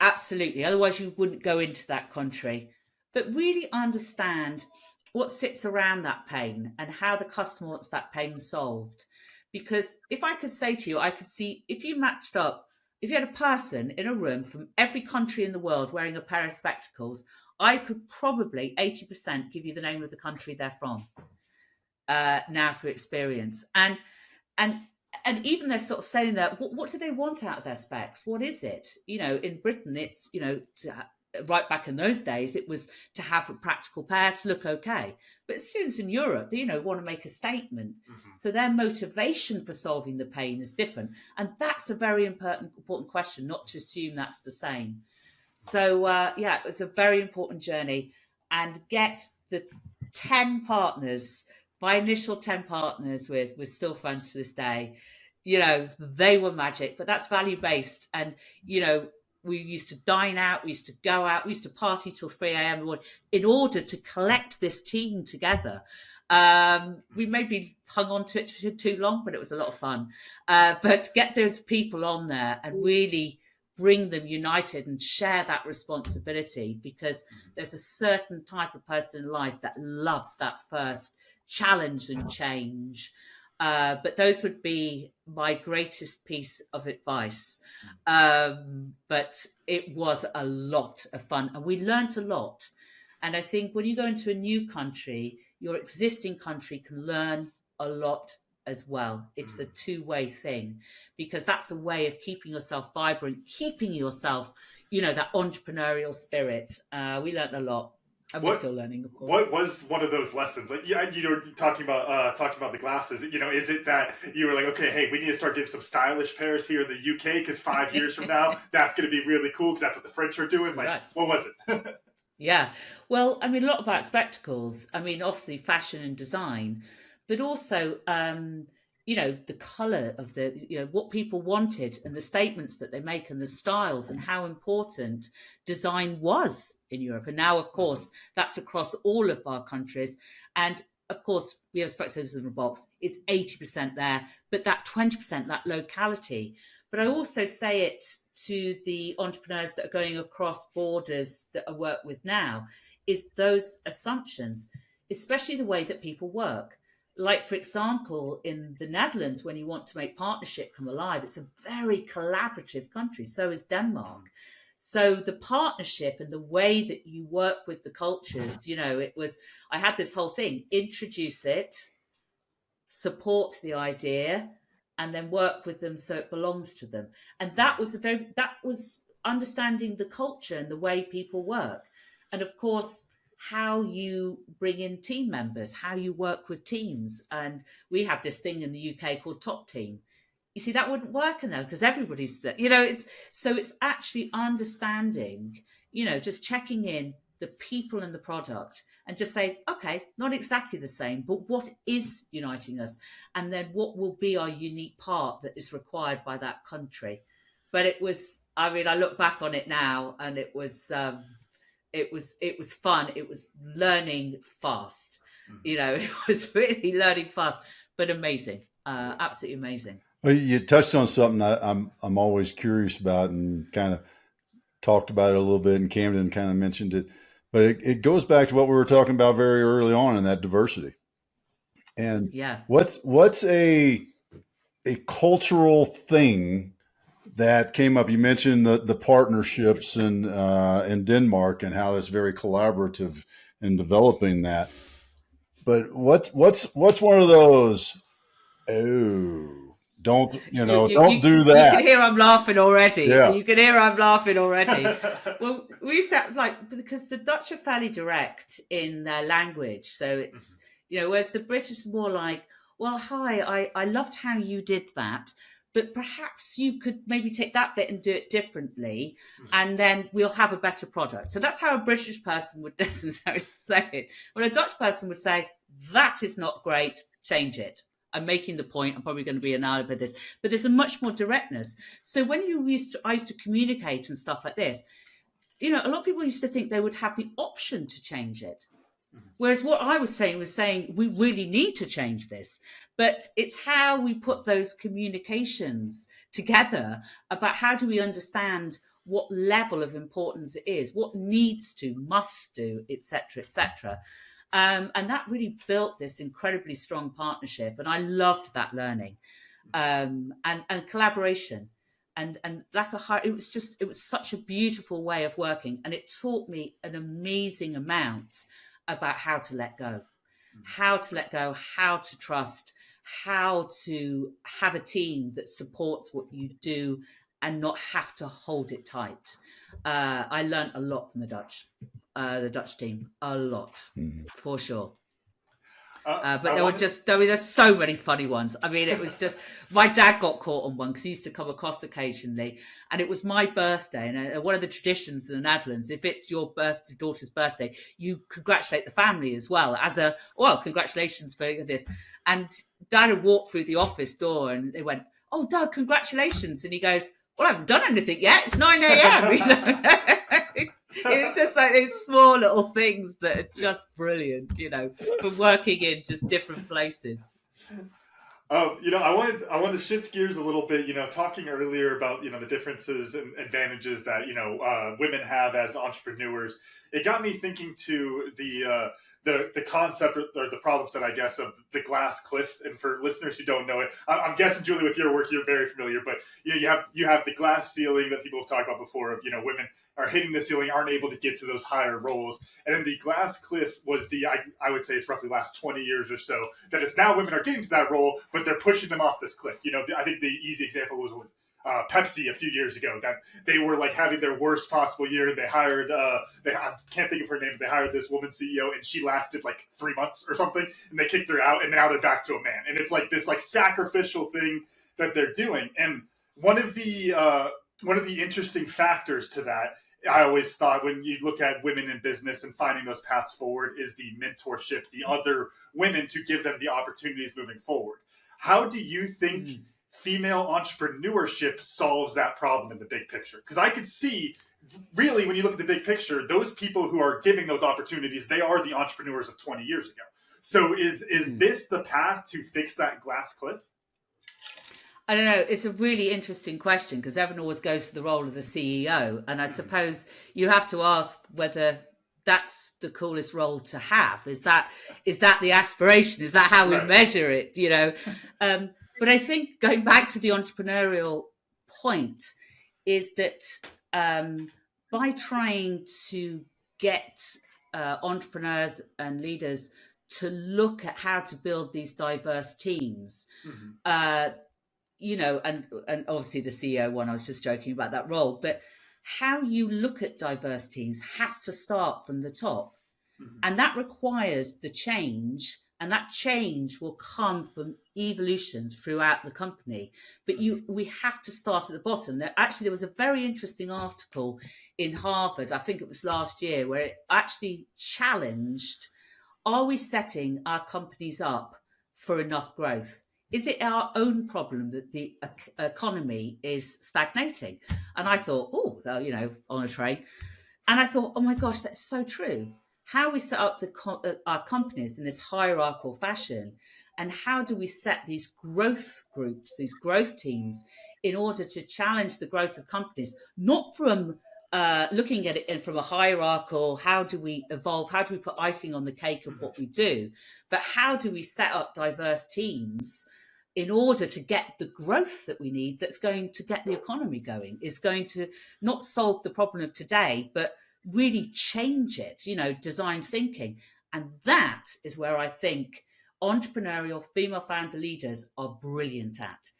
Absolutely. Otherwise, you wouldn't go into that country. But really understand what sits around that pain and how the customer wants that pain solved. Because if I could say to you, I could see if you matched up, if you had a person in a room from every country in the world wearing a pair of spectacles, I could probably 80% give you the name of the country they're from now through experience. And even they're sort of saying that, what do they want out of their specs? What is it? You know, in Britain, it's, you know, right back in those days, it was to have a practical pair to look okay. But students in Europe, they, you know, want to make a statement. So their motivation for solving the pain is different. And that's a very important question, not to assume that's the same. So, yeah, it was a very important journey. And get the 10 partners, my initial 10 partners we're still friends to this day. You know, they were magic, but that's value-based. And, you know, we used to dine out, we used to go out, we used to party till 3 a.m. in order to collect this team together. We maybe hung on to it for too long, but it was a lot of fun. But get those people on there and really bring them united and share that responsibility, because there's a certain type of person in life that loves that first challenge and change. But those would be my greatest piece of advice. But it was a lot of fun and we learned a lot. And I think when you go into a new country, your existing country can learn a lot as well. It's a two-way thing, because that's a way of keeping yourself vibrant, keeping yourself, you know, that entrepreneurial spirit. We learned a lot. And we're still learning, of course. What was one of those lessons? Like, yeah, you know, talking about the glasses. You know, is it that you were like, okay, hey, we need to start getting some stylish pairs here in the UK because 5 years from now, that's going to be really cool because that's what the French are doing. Like, right. What was it? Yeah, well, I mean, a lot about spectacles. I mean, obviously, fashion and design, but also, you know, the colour of the, you know, what people wanted and the statements that they make and the styles and how important design was in Europe. And now, of course, that's across all of our countries. And of course, we have Specsavers in the box. It's 80% there, but that 20%, that locality. But I also say it to the entrepreneurs that are going across borders that I work with now, is those assumptions, especially the way that people work. Like, for example, in the Netherlands, when you want to make partnership come alive, it's a very collaborative country. So is Denmark. So the partnership and the way that you work with the cultures, you know, I had this whole thing, introduce it, support the idea, and then work with them so it belongs to them. And that was understanding the culture and the way people work. And of course, how you bring in team members, how you work with teams. And we have this thing in the UK called Top Team. You see, that wouldn't work in there because everybody's there. You know, it's actually understanding, you know, just checking in the people and the product and just say, okay, not exactly the same, but what is uniting us? And then what will be our unique part that is required by that country? But it was, I mean, I look back on it now and it was fun. It was learning fast. You know, it was really learning fast, but amazing. Absolutely amazing. Well, you touched on something I'm always curious about, and kind of talked about it a little bit, and Camden kind of mentioned it, but it goes back to what we were talking about very early on in that diversity. And Yeah. what's a cultural thing that came up? You mentioned the partnerships in Denmark and how it's very collaborative in developing that. But what's one of those? Oh, don't do You can that. hear I'm laughing already. Yeah. You can hear I'm laughing already. Well, we said because the Dutch are fairly direct in their language, so it's whereas the British are more like, well, hi, I loved how you did that, but perhaps you could maybe take that bit and do it differently, and then we'll have a better product. So that's how a British person would necessarily say it. When a Dutch person would say, that is not great, change it. I'm making the point. I'm probably going to be annoyed by this, but there's a much more directness. So when I used to communicate and stuff like this, a lot of people used to think they would have the option to change it. Whereas what I was saying we really need to change this, but it's how we put those communications together about how do we understand what level of importance it is, what needs to, must do, etc., etc. And that really built this incredibly strong partnership. And I loved that learning and collaboration. And like it was such a beautiful way of working. And it taught me an amazing amount about how to let go, how to trust, how to have a team that supports what you do and not have to hold it tight. I learned a lot from the Dutch team, a lot, for sure. But there were so many funny ones. I mean, it was just, my dad got caught on one because he used to come across occasionally, and it was my birthday. And one of the traditions in the Netherlands, if it's your daughter's birthday, you congratulate the family as well congratulations for this. And Dad had walked through the office door and they went, "Oh, Doug, congratulations." And he goes, "Well, I haven't done anything yet. It's 9 a.m. It's just like these small little things that are just brilliant, from working in just different places. I wanted to shift gears a little bit, talking earlier about, the differences and advantages that, women have as entrepreneurs. It got me thinking to the concept or the problem set, I guess, of the glass cliff. And for listeners who don't know it, I'm guessing, Julie, with your work, you're very familiar, but you have the glass ceiling that people have talked about before of, women are hitting the ceiling, aren't able to get to those higher roles. And then the glass cliff was I would say it's roughly the last 20 years or so, that it's now women are getting to that role, but they're pushing them off this cliff. I think the easy example was Pepsi a few years ago, that they were like having their worst possible year. They hired, I can't think of her name, but they hired this woman CEO, and she lasted like 3 months or something, and they kicked her out, and now they're back to a man. And it's like this like sacrificial thing that they're doing. And one of the interesting factors to that, I always thought, when you look at women in business and finding those paths forward, is the mentorship, the other women to give them the opportunities moving forward. How do you think female entrepreneurship solves that problem in the big picture? Because I could see, really, when you look at the big picture, those people who are giving those opportunities, they are the entrepreneurs of 20 years ago. So is this the path to fix that glass cliff? I don't know. It's a really interesting question, because everyone always goes to the role of the CEO. And I suppose you have to ask whether that's the coolest role to have. Is that the aspiration? Is that how we measure it? But I think, going back to the entrepreneurial point, is that by trying to get entrepreneurs and leaders to look at how to build these diverse teams, and obviously the CEO one, I was just joking about that role, but how you look at diverse teams has to start from the top. And that requires the change, and that change will come from evolution throughout the company. But we have to start at the bottom. There was a very interesting article in Harvard, I think it was last year, where it actually challenged, are we setting our companies up for enough growth? Is it our own problem that the economy is stagnating? And I thought, on a train. And I thought, oh my gosh, that's so true. How we set up our companies in this hierarchical fashion, And how do we set these growth groups, these growth teams, in order to challenge the growth of companies, not from looking at it from a hierarchical, how do we evolve, how do we put icing on the cake of what we do, but how do we set up diverse teams in order to get the growth that we need, that's going to get the economy going, is going to not solve the problem of today, but really change it, design thinking. And that is where I think entrepreneurial female founder leaders are brilliant at,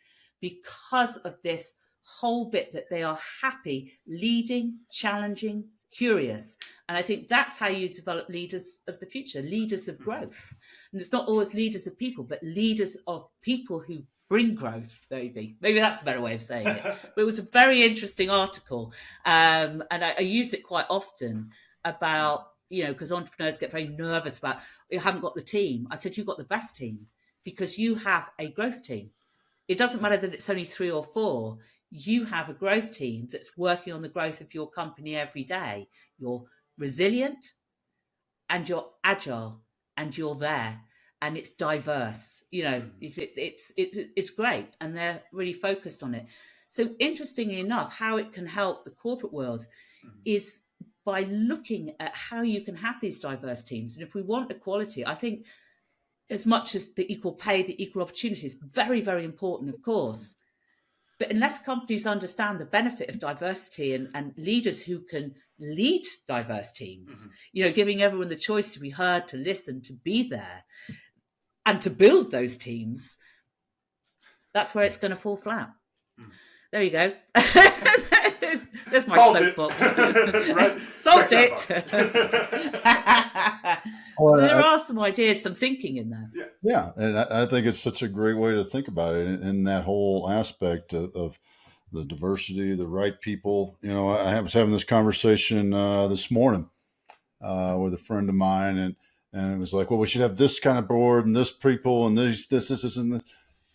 because of this whole bit that they are happy leading, challenging, curious. And I think that's how you develop leaders of the future, leaders of growth. And it's not always leaders of people, but leaders of people who bring growth, maybe that's a better way of saying it. But it was a very interesting article. And I use it quite often about, because entrepreneurs get very nervous about, you haven't got the team. I said, you've got the best team, because you have a growth team. It doesn't matter that it's only 3 or 4. You have a growth team that's working on the growth of your company every day. You're resilient and you're agile and you're there, and it's diverse. If it's great, and they're really focused on it. So interestingly enough, how it can help the corporate world is by looking at how you can have these diverse teams. And if we want equality, I think as much as the equal pay, the equal opportunity is very, very important, of course. But unless companies understand the benefit of diversity and leaders who can lead diverse teams, giving everyone the choice to be heard, to listen, to be there, and to build those teams, that's where it's going to fall flat. There you go. There's my soapbox. Right? Solved it. There are some ideas, some thinking in there. Yeah, and I think it's such a great way to think about it in that whole aspect of the diversity, the right people. I was having this conversation this morning with a friend of mine, and it was like, well, we should have this kind of board and this people and this, and this. And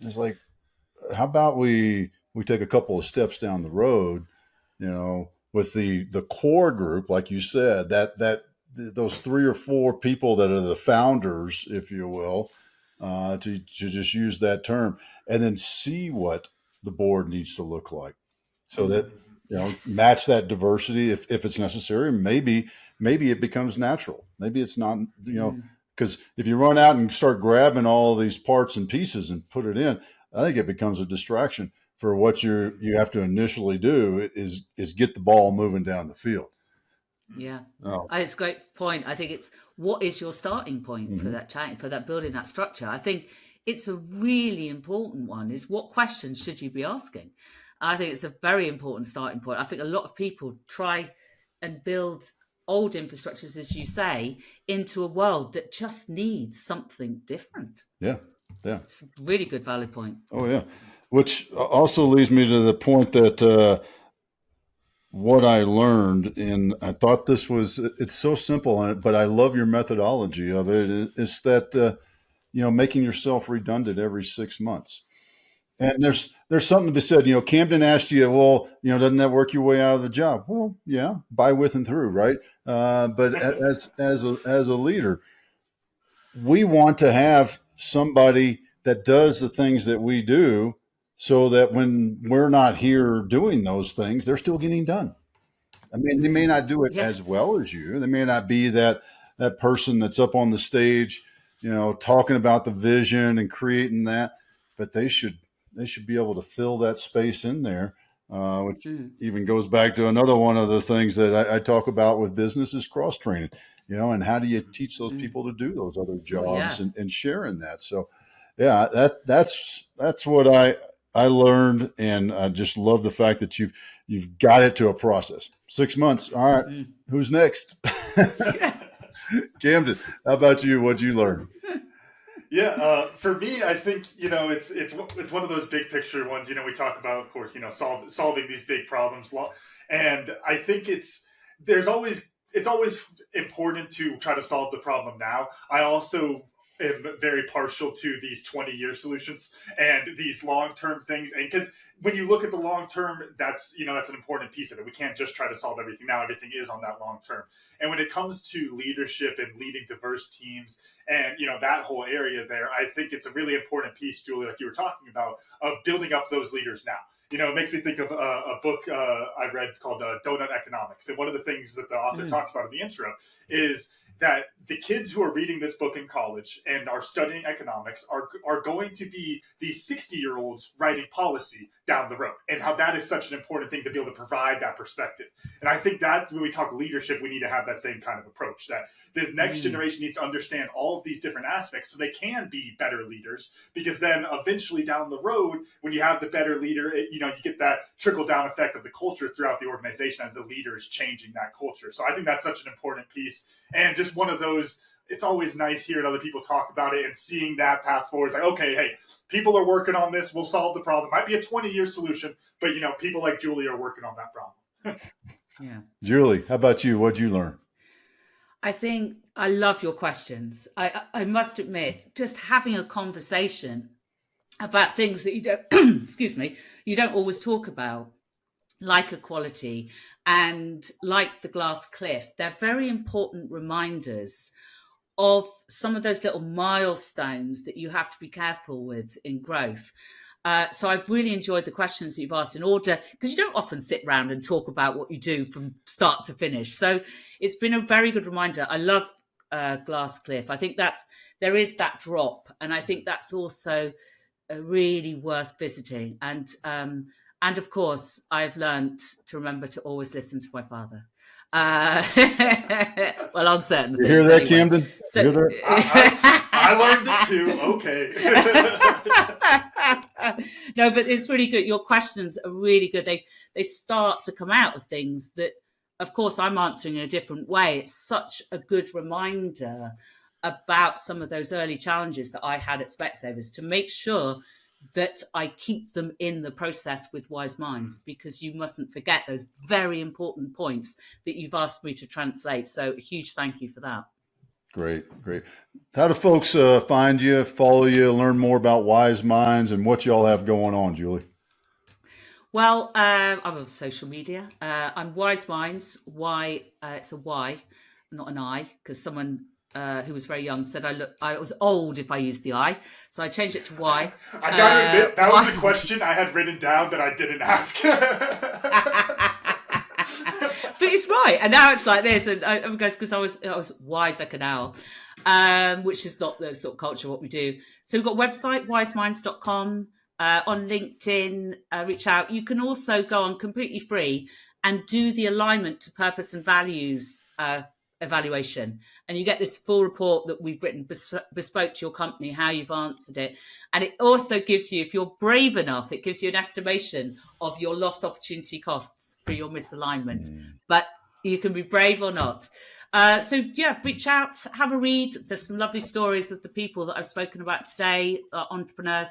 it's like, how about we take a couple of steps down the road, with the core group, like you said, that those 3 or 4 people that are the founders, if you will, to just use that term, and then see what the board needs to look like, so that match that diversity if it's necessary. Maybe it becomes natural. Maybe it's not, because if you run out and start grabbing all these parts and pieces and put it in, I think it becomes a distraction for what you have to initially do is get the ball moving down the field. Yeah, it's a great point. I think it's, what is your starting point for that chat, for that building that structure? I think it's a really important one, is what questions should you be asking? I think it's a very important starting point. I think a lot of people try and build old infrastructures, as you say, into a world that just needs something different. Yeah. It's a really good valid point. Oh, yeah. Which also leads me to the point that what I learned, and I thought it's so simple, but I love your methodology of it, is that, making yourself redundant every 6 months. And there's something to be said. Camden asked you, well, doesn't that work your way out of the job? Well, yeah, by, with, and through, right? But as a leader, we want to have somebody that does the things that we do, so that when we're not here doing those things, they're still getting done. I mean, they may not do it as well as you. They may not be that person that's up on the stage, talking about the vision and creating that, but they should be able to fill that space in there, which even goes back to another one of the things that I talk about with business is cross-training, and how do you teach those people to do those other jobs and sharing that. So, yeah, that's what I learned, and I just love the fact that you've got it to a process. 6 months. All right, who's next? Camden, how about you? What'd you learn? Yeah, for me, I think it's one of those big picture ones. We talk about, of course, solving these big problems, and I think it's always important to try to solve the problem now. I also am very partial to these 20-year solutions and these long-term things. And because when you look at the long-term, that's an important piece of it. We can't just try to solve everything now. Everything is on that long-term. And when it comes to leadership and leading diverse teams and, that whole area there, I think it's a really important piece, Julie, like you were talking about, of building up those leaders now. It makes me think of a book I read called Donut Economics. And one of the things that the author talks about in the intro is that the kids who are reading this book in college and are studying economics are going to be these 60-year-olds writing policy down the road, and how that is such an important thing to be able to provide that perspective. And I think that when we talk leadership, we need to have that same kind of approach, that the next generation needs to understand all of these different aspects so they can be better leaders, because then eventually down the road, when you have the better leader, you get that trickle-down effect of the culture throughout the organization as the leader is changing that culture. So I think that's such an important piece. And just one of those, it's always nice hearing other people talk about it and seeing that path forward. It's like, okay, hey, people are working on this. We'll solve the problem. Might be a 20-year solution, but, people like Julie are working on that problem. Yeah. Julie, how about you? What'd you learn? I think I love your questions. I must admit, just having a conversation about things that you don't, excuse me, you don't always talk about, like equality and like the glass cliff, they're very important reminders of some of those little milestones that you have to be careful with in growth. So I've really enjoyed the questions that you've asked in order, because you don't often sit around and talk about what you do from start to finish. So it's been a very good reminder. I love glass cliff. I think there is that drop, and I think that's also really worth visiting. And of course, I've learned to remember to always listen to my father. Well, on certain things. You hear that, anyway. Camden? So, You hear that? I learned it too. Okay. No, but it's really good. Your questions are really good. They start to come out of things that, of course, I'm answering in a different way. It's such a good reminder about some of those early challenges that I had at Specsavers, to make sure that I keep them in the process with Wyseminds, because you mustn't forget those very important points that you've asked me to translate. So a huge thank you for that. Great. How do folks find you, follow you, learn more about Wyseminds and what y'all have going on, Julie? Well, I'm on social media. I'm Wyseminds. It's a Y, not an I, because someone who was very young said I was old if I used the I, so I changed it to Y. I gotta admit, that was a question I had written down that I didn't ask. But it's right, and now it's like this, and because I was wise like an owl, which is not the sort of culture of what we do. So we've got a website, wyseminds.com, on LinkedIn, reach out. You can also go on completely free and do the alignment to purpose and values evaluation, and you get this full report that we've written bespoke to your company, how you've answered it. And it also gives you, if you're brave enough, it gives you an estimation of your lost opportunity costs for your misalignment. But you can be brave or not. So yeah, reach out, have a read. There's some lovely stories of the people that I've spoken about today, entrepreneurs,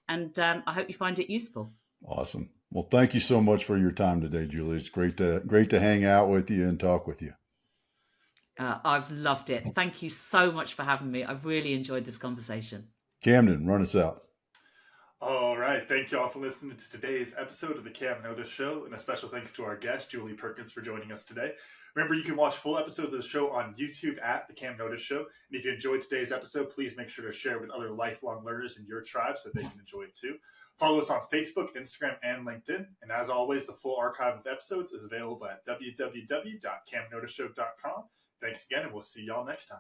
and I hope you find it useful. Awesome. Well, thank you so much for your time today, Julie. It's great to hang out with you and talk with you. I've loved it. Thank you so much for having me. I've really enjoyed this conversation. Camden, run us out. All right. Thank you all for listening to today's episode of the Cam and Otis Show. And a special thanks to our guest, Julie Perkins, for joining us today. Remember, you can watch full episodes of the show on YouTube at the Cam and Otis Show. And if you enjoyed today's episode, please make sure to share with other lifelong learners in your tribe so they can enjoy it too. Follow us on Facebook, Instagram, and LinkedIn. And as always, the full archive of episodes is available at www.camandotisshow.com. Thanks again, and we'll see y'all next time.